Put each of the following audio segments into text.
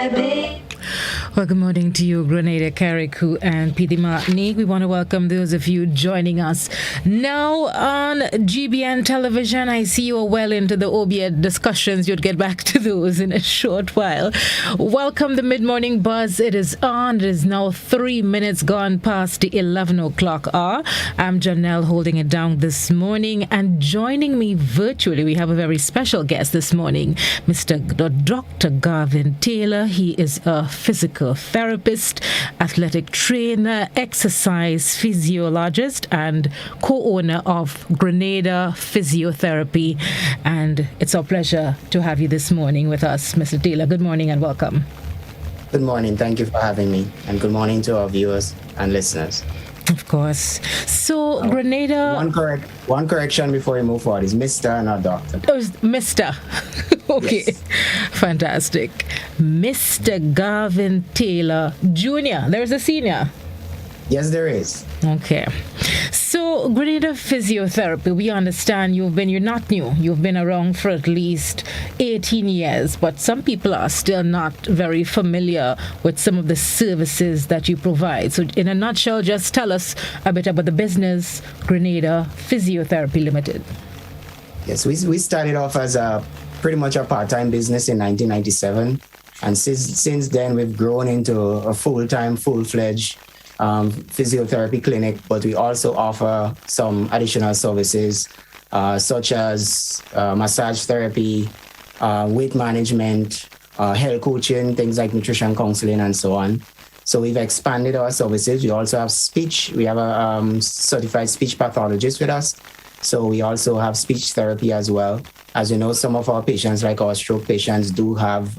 Well, good morning to you, Grenada, Carriacou, and PD Martinique. We want to welcome those of you joining us now on GBN television. I see you are well into the OBED discussions. You'll get back to those in a short while. Welcome the mid-morning buzz. It is on. It is now 3 minutes gone past the 11 o'clock hour. I'm Janelle holding it down this morning, and joining me virtually, we have a very special guest this morning, Dr. Garvin Taylor. He is a physical therapist, athletic trainer, exercise physiologist, and co-owner of Grenada Physiotherapy. And it's our pleasure to have you this morning with us, Mr. Taylor. Good morning and welcome. Good morning. Thank you for having me. And good morning to our viewers and listeners. Of course. So, Grenada... One correction before we move forward is Mr. not Doctor. Oh, Mr. Okay. Yes. Fantastic. Mr. Garvin Taylor Jr. There's a senior. Yes, there is. Okay. So, Grenada Physiotherapy, we understand you're not new. You've been around for at least 18 years, but some people are still not very familiar with some of the services that you provide. So, in a nutshell, just tell us a bit about the business, Grenada Physiotherapy Limited. Yes, we started off as pretty much a part-time business in 1997. And since then, we've grown into a full-time, full-fledged physiotherapy clinic, but we also offer some additional services such as massage therapy, weight management, health coaching, things like nutrition counseling, and so on. So we've expanded our services. We also have speech. We have a certified speech pathologist with us. So we also have speech therapy as well. As you know, some of our patients, like our stroke patients, do have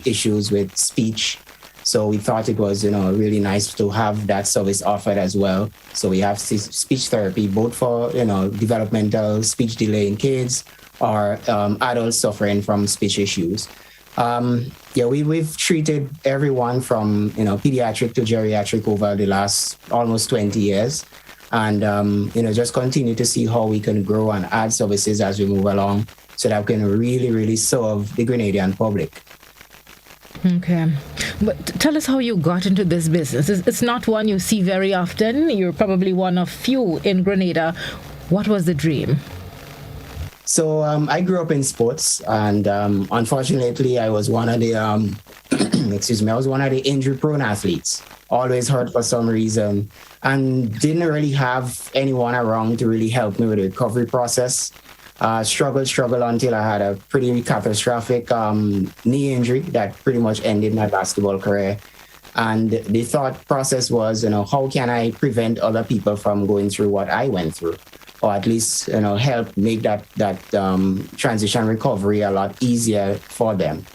issues with speech. So we thought it was, really nice to have that service offered as well. So we have speech therapy, both for, developmental speech delay in kids or adults suffering from speech issues. We've treated everyone from, pediatric to geriatric over the last almost 20 years. And, just continue to see how we can grow and add services as we move along so that we can really, really serve the Grenadian public. Okay. But tell us how you got into this business. It's not one you see very often. You're probably one of few in Grenada. What was the dream? So I grew up in sports, and unfortunately, I was one of the, I was one of the injury-prone athletes. Always hurt for some reason, and didn't really have anyone around to really help me with the recovery process. Struggled until I had a pretty catastrophic knee injury that pretty much ended my basketball career. And the thought process was, how can I prevent other people from going through what I went through? Or at least, help make that transition recovery a lot easier for them.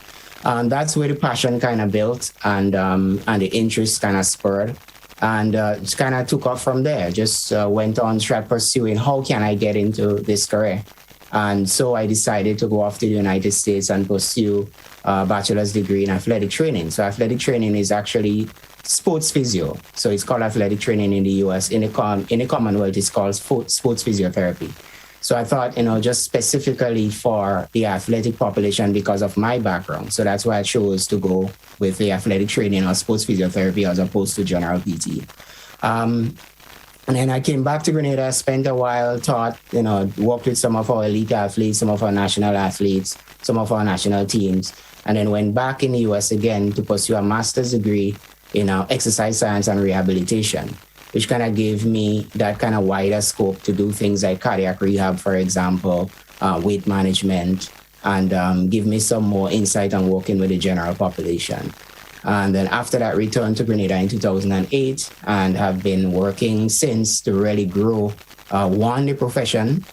And that's where the passion kind of built and the interest kind of spurred. And just kind of took off from there. Just went on track pursuing how can I get into this career. And so I decided to go off to the United States and pursue a bachelor's degree in athletic training. So athletic training is actually sports physio. So it's called athletic training in the US. In the Commonwealth, it's called sports physiotherapy. So I thought, just specifically for the athletic population because of my background. So that's why I chose to go with the athletic training or sports physiotherapy as opposed to general PT. And then I came back to Grenada, spent a while, taught, worked with some of our elite athletes, some of our national athletes, some of our national teams, and then went back in the US again to pursue a master's degree in exercise science and rehabilitation, which kind of gave me that kind of wider scope to do things like cardiac rehab, for example, weight management, and give me some more insight on working with the general population. And then after that, returned to Grenada in 2008 and have been working since to really grow, the profession,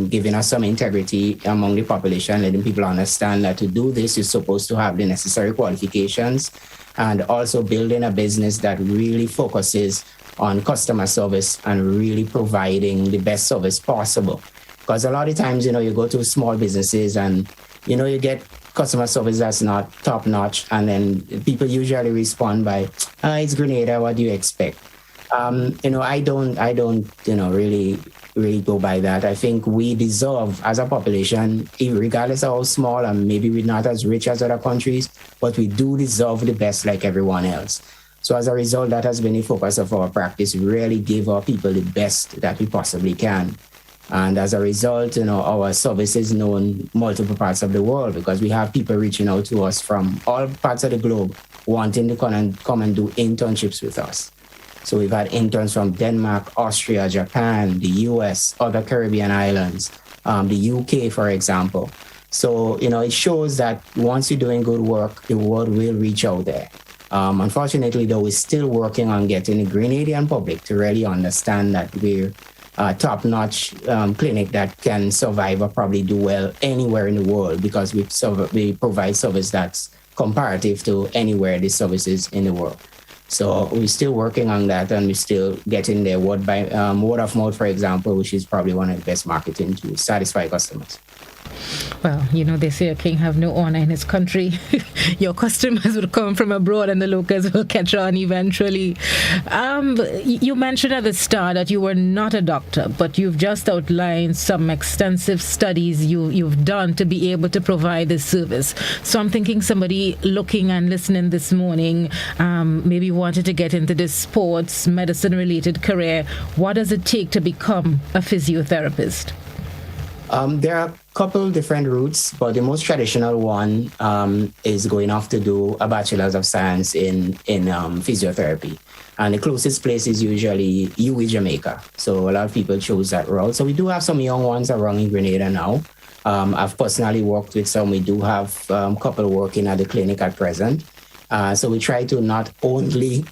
giving us some integrity among the population, letting people understand that to do this, you're supposed to have the necessary qualifications, and also building a business that really focuses on customer service and really providing the best service possible. Because a lot of times, you go to small businesses and, you get customer service that's not top notch. And then people usually respond by, it's Grenada, what do you expect? I don't really go by that. I think we deserve as a population, regardless of how small and maybe we're not as rich as other countries, but we do deserve the best like everyone else. So as a result, that has been the focus of our practice, really give our people the best that we possibly can. And as a result, our service is known in multiple parts of the world because we have people reaching out to us from all parts of the globe wanting to come and do internships with us. So we've had interns from Denmark, Austria, Japan, the US, other Caribbean islands, the UK, for example. So, it shows that once you're doing good work, the world will reach out there. Unfortunately, though, we're still working on getting the Grenadian public to really understand that we're a top-notch clinic that can survive or probably do well anywhere in the world because we provide service that's comparative to anywhere the services in the world. So we're still working on that, and we're still getting there word of mouth, for example, which is probably one of the best marketing to satisfy customers. Well, they say a king have no honor in his country. Your customers will come from abroad and the locals will catch on eventually. You mentioned at the start that you were not a doctor, but you've just outlined some extensive studies you've done to be able to provide this service. So I'm thinking somebody looking and listening this morning, maybe wanted to get into this sports medicine-related career. What does it take to become a physiotherapist? There are a couple different routes, but the most traditional one is going off to do a Bachelor's of Science in physiotherapy. And the closest place is usually UWI, Jamaica. So a lot of people chose that route. So we do have some young ones around in Grenada now. I've personally worked with some. We do have a couple working at the clinic at present. So we try to not only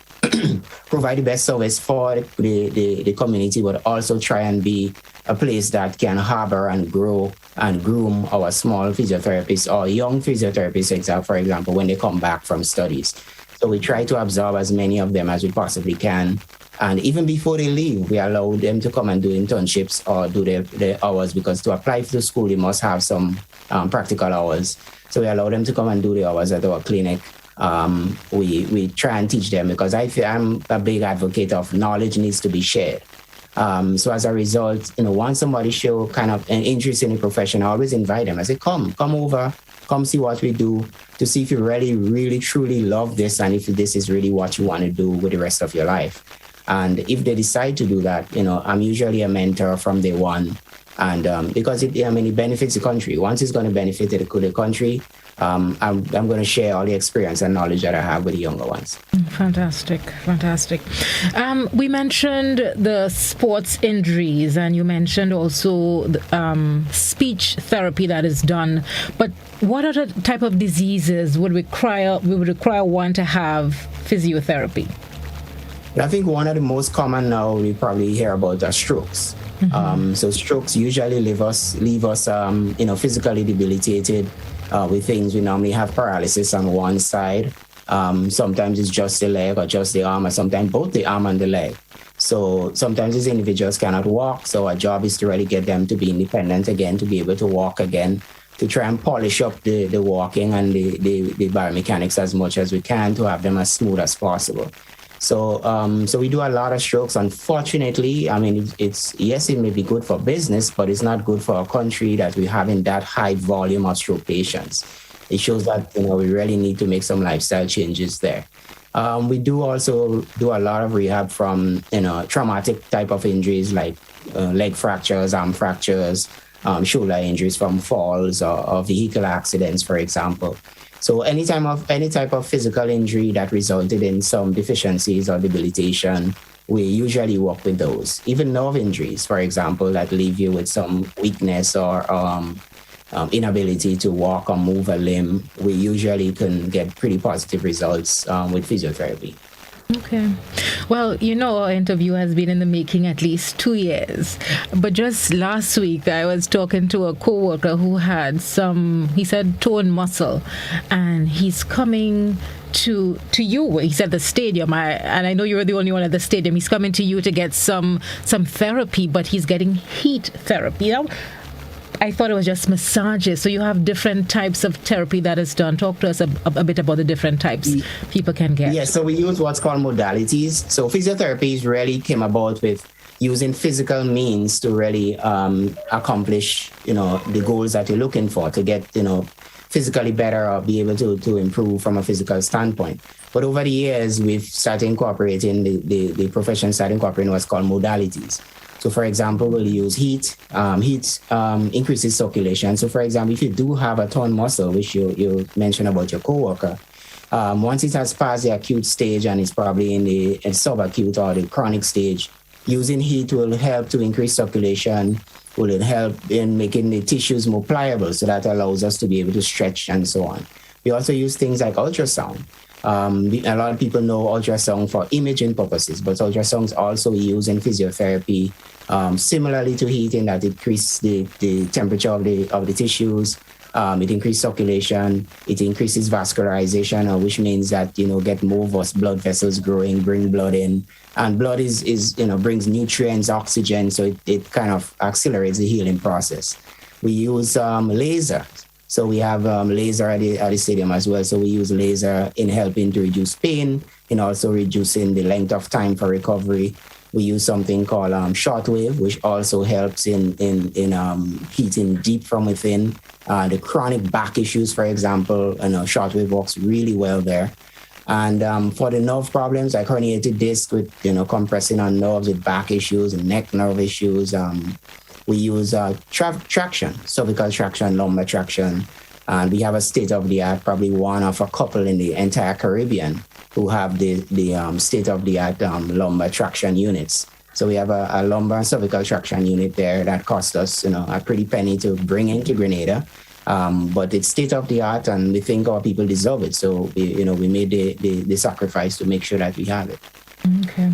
provide the best service for the community, but also try and be a place that can harbor and grow and groom our small physiotherapists or young physiotherapists, for example, when they come back from studies. So we try to absorb as many of them as we possibly can. And even before they leave, we allow them to come and do internships or do their hours, because to apply for the school, they must have some practical hours. So we allow them to come and do the hours at our clinic. We try and teach them, because I'm a big advocate of knowledge needs to be shared. So as a result, once somebody show kind of an interest in the profession, I always invite them. I say, come over, come see what we do, to see if you really, really, truly love this, and if this is really what you want to do with the rest of your life. And if they decide to do that, I'm usually a mentor from day one. And because it benefits the country. Once it's going to benefit the country, I'm going to share all the experience and knowledge that I have with the younger ones. Fantastic. We mentioned the sports injuries, and you mentioned also the, speech therapy that is done. But what other type of diseases would require one to have physiotherapy? I think one of the most common now we probably hear about are strokes. Mm-hmm. So strokes usually leave us physically debilitated. With things, we normally have paralysis on one side. Sometimes it's just the leg or just the arm, or sometimes both the arm and the leg. So sometimes these individuals cannot walk. So our job is to really get them to be independent again, to be able to walk again, to try and polish up the walking and the biomechanics as much as we can, to have them as smooth as possible. So we do a lot of strokes. Unfortunately, it may be good for business, but it's not good for our country that we have in that high volume of stroke patients. It shows that, we really need to make some lifestyle changes there. We do also do a lot of rehab from, traumatic type of injuries like leg fractures, arm fractures, shoulder injuries from falls or vehicle accidents, for example. So any type of physical injury that resulted in some deficiencies or debilitation, we usually work with those. Even nerve injuries, for example, that leave you with some weakness or inability to walk or move a limb, we usually can get pretty positive results with physiotherapy. Okay. Well, our interview has been in the making at least 2 years. But just last week, I was talking to a coworker who had he said, torn muscle. And he's coming to you. He's at the stadium. And I know you're the only one at the stadium. He's coming to you to get some therapy, but he's getting heat therapy. I thought it was just massages. So you have different types of therapy that is done. Talk to us a bit about the different types people can get. Yeah, so we use what's called modalities. So physiotherapy really came about with using physical means to really accomplish, the goals that you're looking for, to get, physically better or be able to improve from a physical standpoint. But over the years, we've started incorporating, the profession started incorporating what's called modalities. So, for example, we'll use heat. Heat increases circulation. So, for example, if you do have a torn muscle, which you mentioned about your coworker, once it has passed the acute stage and it's probably in the subacute or the chronic stage, using heat will help to increase circulation, will help in making the tissues more pliable, so that allows us to be able to stretch and so on. We also use things like ultrasound. A lot of people know ultrasound for imaging purposes, but ultrasound is also used in physiotherapy, similarly to heat, in that it increases the temperature of the tissues. It increases circulation. It increases vascularization, which means that get more blood vessels growing, bring blood in, and blood is brings nutrients, oxygen, so it kind of accelerates the healing process. We use laser. So we have laser at the stadium as well. So we use laser in helping to reduce pain, and also reducing the length of time for recovery. We use something called shortwave, which also helps in heating deep from within. The chronic back issues, for example, shortwave works really well there. And for the nerve problems like herniated disc with compressing on nerves, with back issues and neck nerve issues, we use traction, cervical traction, lumbar traction. And we have a state-of-the-art, probably one of a couple in the entire Caribbean who have the state-of-the-art lumbar traction units. So we have a lumbar and cervical traction unit there that cost us a pretty penny to bring into Grenada. But it's state-of-the-art, and we think our people deserve it. So we made the sacrifice to make sure that we have it. Okay.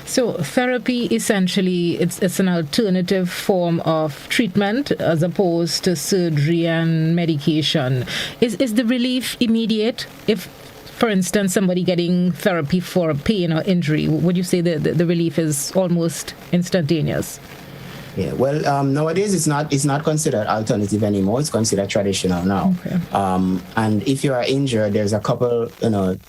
So therapy, essentially, it's an alternative form of treatment as opposed to surgery and medication. Is the relief immediate? If, for instance, somebody getting therapy for a pain or injury, would you say the relief is almost instantaneous? Yeah, well, nowadays it's not considered alternative anymore. It's considered traditional now. Okay. And if you are injured, there's a couple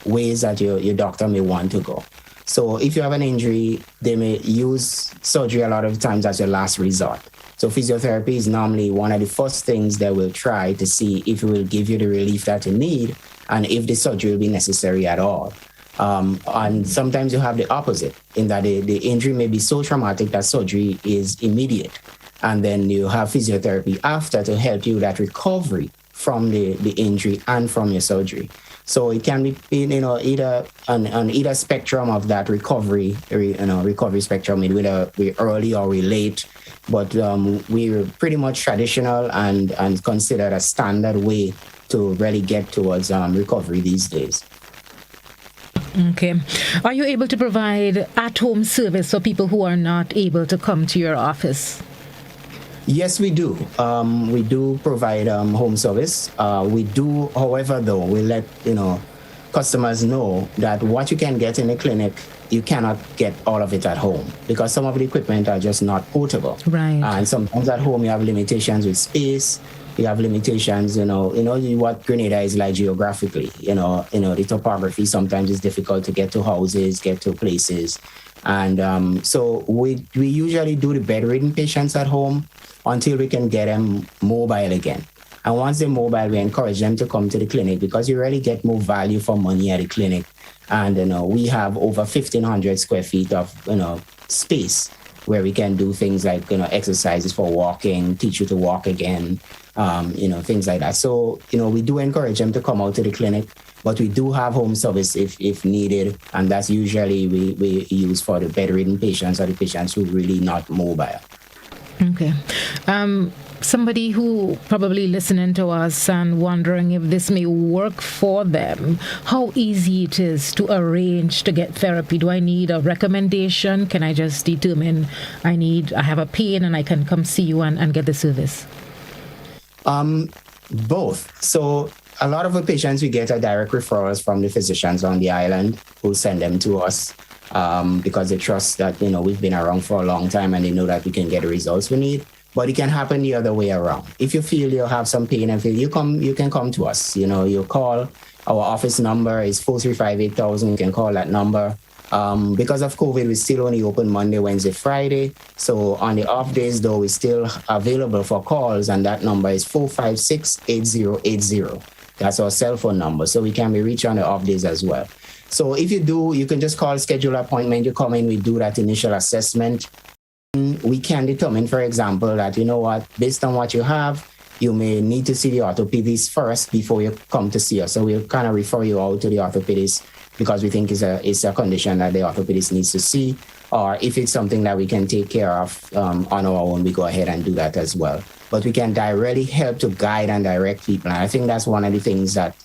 ways that your doctor may want to go. So if you have an injury, they may use surgery a lot of times as your last resort. So physiotherapy is normally one of the first things they will try to see if it will give you the relief that you need and if the surgery will be necessary at all. And sometimes you have the opposite, in that the injury may be so traumatic that surgery is immediate. And then you have physiotherapy after to help you that recovery from the injury and from your surgery. So it can be either on either spectrum of that recovery spectrum, whether we're early or we're late. But we're pretty much traditional and considered a standard way to really get towards recovery these days. Okay. Are you able to provide at-home service for people who are not able to come to your office? Yes, we do. We do provide home service. We do, however, though, we let customers know that what you can get in the clinic, you cannot get all of it at home, because some of the equipment are just not portable. Right. And sometimes at home you have limitations with space. You have limitations, what Grenada is like geographically. The topography sometimes is difficult to get to houses, get to places. And so we usually do the bedridden patients at home until we can get them mobile again. And once they're mobile, we encourage them to come to the clinic, because you really get more value for money at the clinic. And we have over 1,500 square feet of space where we can do things like exercises for walking, teach you to walk again, things like that. So we do encourage them to come out to the clinic, but we do have home service if needed, and that's usually we use for the bedridden patients or the patients who are really not mobile. Okay. Somebody who probably listening to us and wondering if this may work for them, how easy it is to arrange to get therapy. Do I need a recommendation? Can I just determine I have a pain and I can come see you and get the service? Both. So a lot of the patients we get are direct referrals from the physicians on the island who send them to us because they trust that we've been around for a long time and they know that we can get the results we need. But it can happen the other way around. If you feel you have some pain and you can come to us. You call. Our office number is 435-8000. You can call that number. Because of COVID, we still only open Monday, Wednesday, Friday. So on the off days, though, we're still available for calls, and that number is 456-8080. That's our cell phone number. So we can be reached on the off days as well. So if you do, you can just call, schedule an appointment. You come in, we do that initial assessment. We can determine, for example, that, you know what, based on what you have, you may need to see the orthopedist first before you come to see us. So we'll kind of refer you out to the orthopedist because we think it's a condition that the orthopedist needs to see. Or if it's something that we can take care of on our own, we go ahead and do that as well. But we can directly help to guide and direct people. And I think that's one of the things that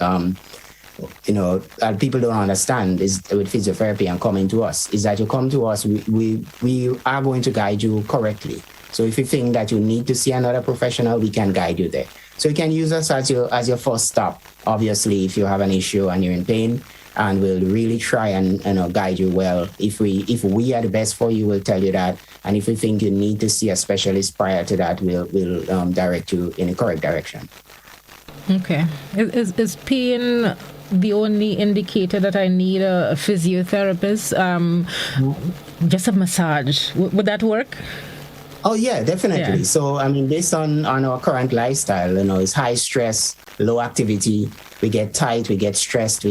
people don't understand is with physiotherapy and coming to us, is that you come to us, we are going to guide you correctly. So if you think that you need to see another professional, we can guide you there. So you can use us as your first stop, obviously, if you have an issue and you're in pain, and we'll really try and guide you well. If we are the best for you, we'll tell you that. And if we think you need to see a specialist prior to that, we'll direct you in the correct direction. Okay. Is pain the only indicator that I need a physiotherapist? Just a massage, would that work? Oh yeah, definitely. Yeah. So I mean, based on our current lifestyle, it's high stress, low activity. We get tight, we get stressed.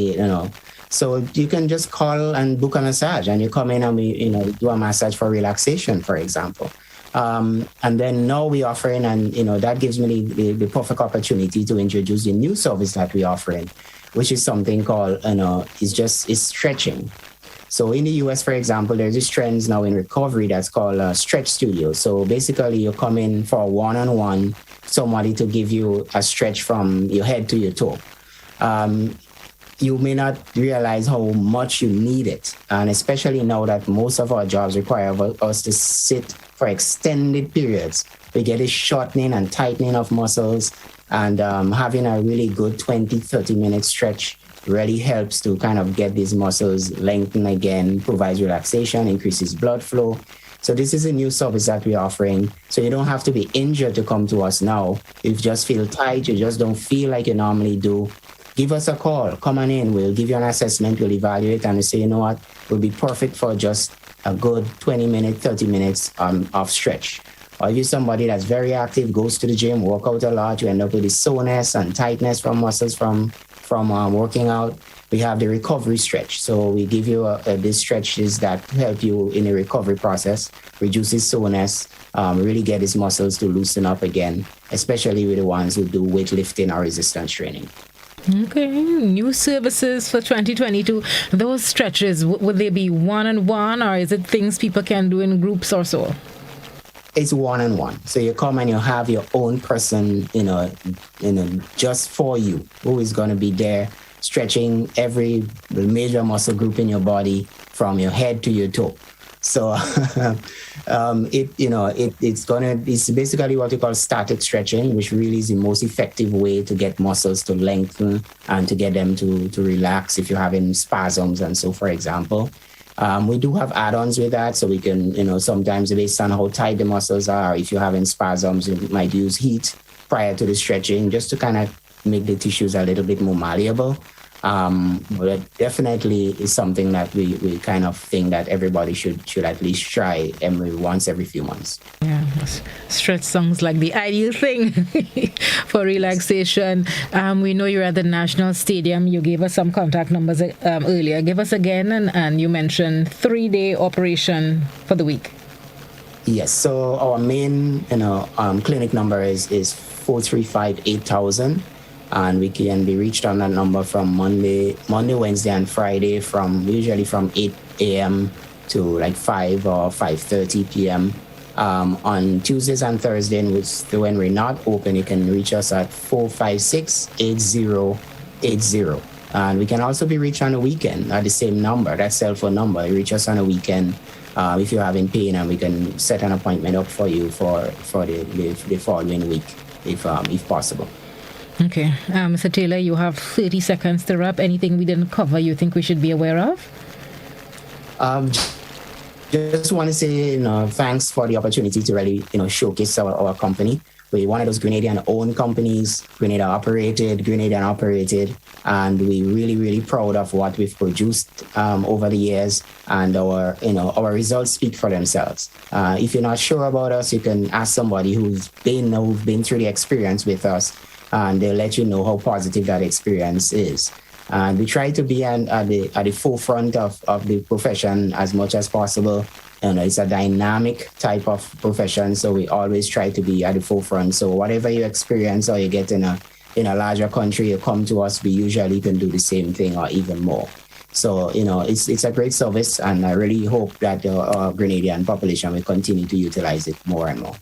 So you can just call and book a massage, and you come in and we do a massage for relaxation, for example. And then now we're offering, and that gives me the perfect opportunity to introduce the new service that we're offering, which is something called it's stretching. So in the US, for example, there's this trend now in recovery that's called stretch studio. So basically you come in for a one-on-one, somebody to give you a stretch from your head to your toe. You may not realize how much you need it. And especially now that most of our jobs require us to sit for extended periods, we get a shortening and tightening of muscles, and having a really good 20, 30-minute stretch really helps to kind of get these muscles lengthened again, provides relaxation, increases blood flow. So this is a new service that we're offering. So you don't have to be injured to come to us now. If you just feel tight, you just don't feel like you normally do, give us a call. Come on in. We'll give you an assessment. We'll evaluate and we'll say, you know what, will be perfect for just a good 20 minutes, 30 minutes of stretch. Or if you're somebody that's very active, goes to the gym, work out a lot, you end up with this soreness and tightness from muscles from working out, we have the recovery stretch. So we give you these stretches that help you in the recovery process, reduces soreness, really get these muscles to loosen up again, especially with the ones who do weightlifting or resistance training. Okay, new services for 2022. Those stretches, would they be one-on-one, or is it things people can do in groups or so? It's one-on-one. So you come and you have your own person, just for you, who is going to be there stretching every major muscle group in your body from your head to your toe. So it's basically what we call static stretching, which really is the most effective way to get muscles to lengthen and to get them to relax if you're having spasms and so, for example. We do have add-ons with that, so we can, sometimes based on how tight the muscles are, if you're having spasms, you might use heat prior to the stretching just to kind of make the tissues a little bit more malleable. But it definitely is something that we kind of think that everybody should at least try once every few months. Yeah, stretch sounds like the ideal thing for relaxation. We know you're at the National Stadium. You gave us some contact numbers earlier. Give us again, and you mentioned 3-day operation for the week. Yes, so our main clinic number is 435-8000. And we can be reached on that number from Monday, Wednesday, and Friday usually from 8 a.m. to like 5 or 5:30 p.m. On Tuesdays and Thursdays, when we're not open, you can reach us at 456-8080. And we can also be reached on the weekend at the same number, that cell phone number. You reach us on a weekend if you're having pain, and we can set an appointment up for you for the following week, if possible. Okay. Mr. Taylor, you have 30 seconds to wrap. Anything we didn't cover you think we should be aware of? Just want to say, thanks for the opportunity to really, showcase our company. we're one of those Grenadian-owned companies, Grenadian operated, and we're really, really proud of what we've produced over the years, and our results speak for themselves. If you're not sure about us, you can ask somebody who's been through the experience with us, and they'll let you know how positive that experience is. And we try to be at the forefront of the profession as much as possible. It's a dynamic type of profession, so we always try to be at the forefront. So whatever you experience or you get in a larger country, you come to us, we usually can do the same thing or even more. So, it's a great service, and I really hope that the Grenadian population will continue to utilize it more and more.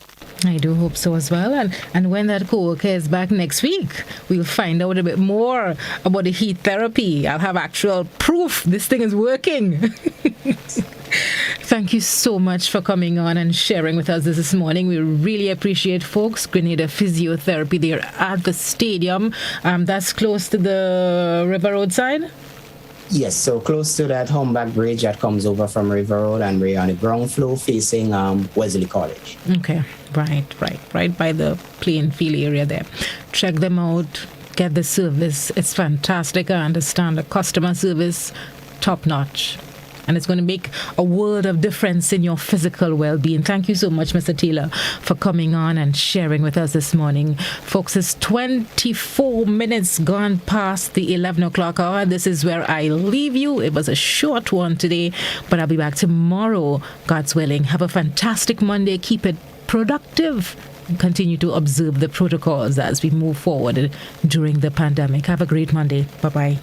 I do hope so as well. And when that co-worker is back next week, we'll find out a bit more about the heat therapy. I'll have actual proof this thing is working. Thank you so much for coming on and sharing with us this morning. We really appreciate folks. Grenada Physiotherapy, they're at the stadium. That's close to the River Road side? Yes, so close to that Humback Bridge that comes over from River Road, and we're on the ground floor facing Wesley College. Okay, right by the playing field area there. Check them out, get the service. It's fantastic. I understand the customer service, top notch. And it's going to make a world of difference in your physical well-being. Thank you so much, Mr. Taylor, for coming on and sharing with us this morning. Folks, it's 24 minutes gone past the 11 o'clock hour. This is where I leave you. It was a short one today, but I'll be back tomorrow, God's willing. Have a fantastic Monday. Keep it productive. Continue to observe the protocols as we move forward during the pandemic. Have a great Monday. Bye-bye.